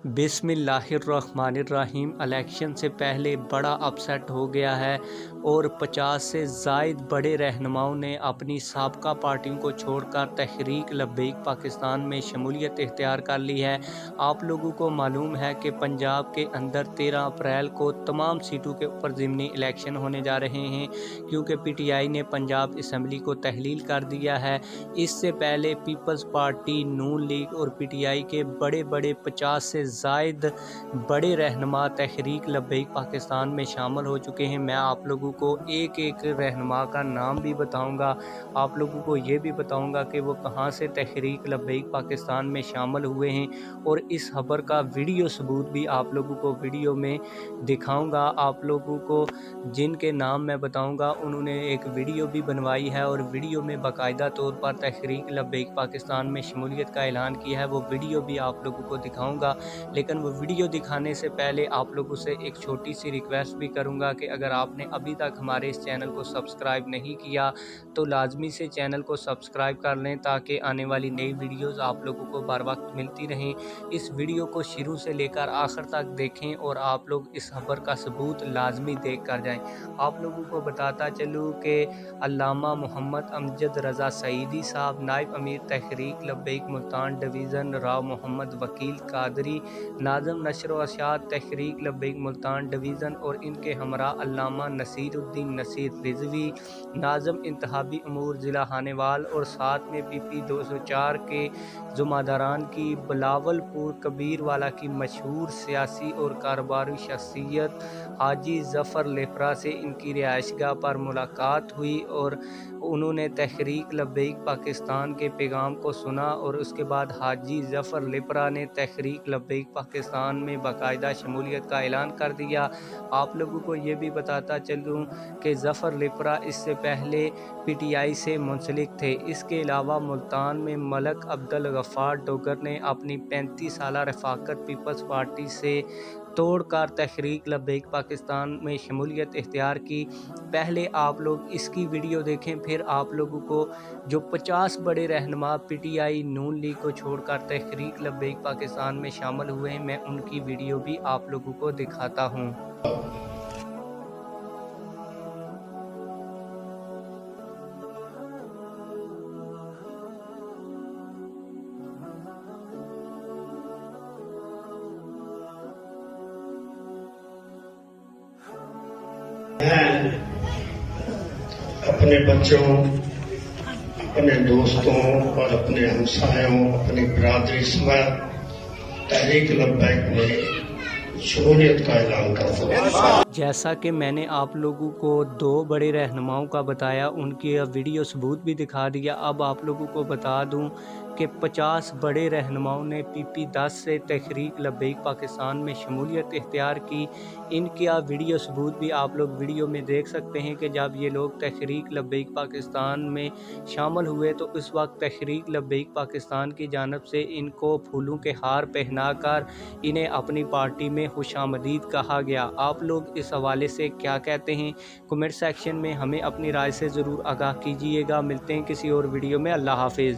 बिस्मिल्लाहिर्रहमानिर्रहीम। इलेक्शन से पहले बड़ा अपसेट हो गया है और 50 से ज़ायद बड़े रहनुमाओं ने अपनी साबका पार्टियों को छोड़कर तहरीक लब्बैक पाकिस्तान में शमूलियत इख्तियार कर ली है। आप लोगों को मालूम है कि पंजाब के अंदर 13 अप्रैल को तमाम सीटों के ऊपर ज़िमनी इलेक्शन होने जा रहे हैं, क्योंकि PTI ने पंजाब असम्बली को तहलील कर दिया है। इससे पहले पीपल्स पार्टी, नून लीग और PTI के बड़े 50 से ज़ायद बड़े रहनुमा तहरीक लब्बैक पाकिस्तान में शामिल हो चुके हैं। मैं आप लोगों को एक एक रहनुमा का नाम भी बताऊंगा, आप लोगों को ये भी बताऊंगा कि वो कहां से तहरीक लब्बैक पाकिस्तान में शामिल हुए हैं, और इस खबर का वीडियो सबूत भी आप लोगों को वीडियो में दिखाऊंगा। आप लोगों को जिनके नाम मैं बताऊंगा उन्होंने एक वीडियो भी बनवाई है और वीडियो में बाकायदा तौर पर तहरीक लब्बैक पाकिस्तान में शमूलियत का ऐलान किया है। वो वीडियो भी आप लोगों को दिखाऊंगा, लेकिन वो वीडियो दिखाने से पहले आप लोगों से एक छोटी सी रिक्वेस्ट भी करूंगा कि अगर आपने अभी तक हमारे इस चैनल को सब्सक्राइब नहीं किया तो लाजमी से चैनल को सब्सक्राइब कर लें, ताकि आने वाली नई वीडियोस आप लोगों को बर वक्त मिलती रहें। इस वीडियो को शुरू से लेकर आखिर तक देखें और आप लोग इस खबर का सबूत लाजमी देख कर जाएँ। आप लोगों को बताता चलूँ कि अल्लामा मोहम्मद अमजद रज़ा सईदी साहब, नायब अमीर तहरीक लब्बैक मुल्तान डिवीज़न, राव मोहम्मद वकील कादरी, नाज़म नशर व अशात तहरीक लब्बैक मुल्तान डिवीज़न, और इनके हमरा अल्लामा नसीरुद्दीन नसीर रिजवी, नाज़म इंतहाबी अमूर ज़िला हानेवाल, और साथ में PP 204 के जुम्मेदारान की बिलावलपुर कबीरवाला की मशहूर सियासी और कारोबारी शख्सियत हाजी ज़फ़र लेपरा से इनकी रिहाइशगाह पर मुलाकात हुई, और उन्होंने तहरीक लब्बैक पाकिस्तान के पैगाम को सुना, और उसके बाद हाजी ज़फ़र लेपरा ने तहरीक लब्बैक पाकिस्तान में बाकायदा शमूलियत का ऐलान कर दिया। आप लोगों को ये भी बताता चलूँ कि ज़फ़र लेपरा इससे पहले PTI से मुंसलिक थे। इसके अलावा मुल्तान में मलक अब्दुल गफ़ार डोगर ने अपनी 35 साला रफ़ाकत पीपल्स पार्टी से तोड़कर तहरीक लब्बैक पाकिस्तान में शमूलियत इख्तियार की। पहले आप लोग इसकी वीडियो देखें, फिर आप लोगों को जो 50 बड़े रहनुमा PTI नून लीग को छोड़कर तहरीक लब्बैक पाकिस्तान में शामिल हुए हैं, मैं उनकी वीडियो भी आप लोगों को दिखाता हूँ। अपने बच्चों, अपने दोस्तों और अपने हमसायों, अपनी बरादरी समेत तहरीक लब्बैक में शमूलियत का ऐलान कर दिया। जैसा कि मैंने आप लोगों को 2 बड़े रहनुमाओं का बताया, उनकी वीडियो सबूत भी दिखा दिया। अब आप लोगों को बता दूं कि 50 बड़े रहनुमाओं ने PP 10 से तहरीक लब्बैक पाकिस्तान में शमूलियत इख्तियार की। इनका वीडियो सबूत भी आप लोग वीडियो में देख सकते हैं कि जब ये लोग तहरीक लब्बैक पाकिस्तान में शामिल हुए तो उस वक्त तहरीक लब्बैक पाकिस्तान की जानब से इनको फूलों के हार पहनाकर इन्हें अपनी पार्टी में खुशामदीद कहा गया। आप लोग इस हवाले से क्या कहते हैं? कमेंट सेक्शन में हमें अपनी राय से ज़रूर आगाह कीजिएगा। मिलते हैं किसी और वीडियो में। अल्लाह हाफिज़।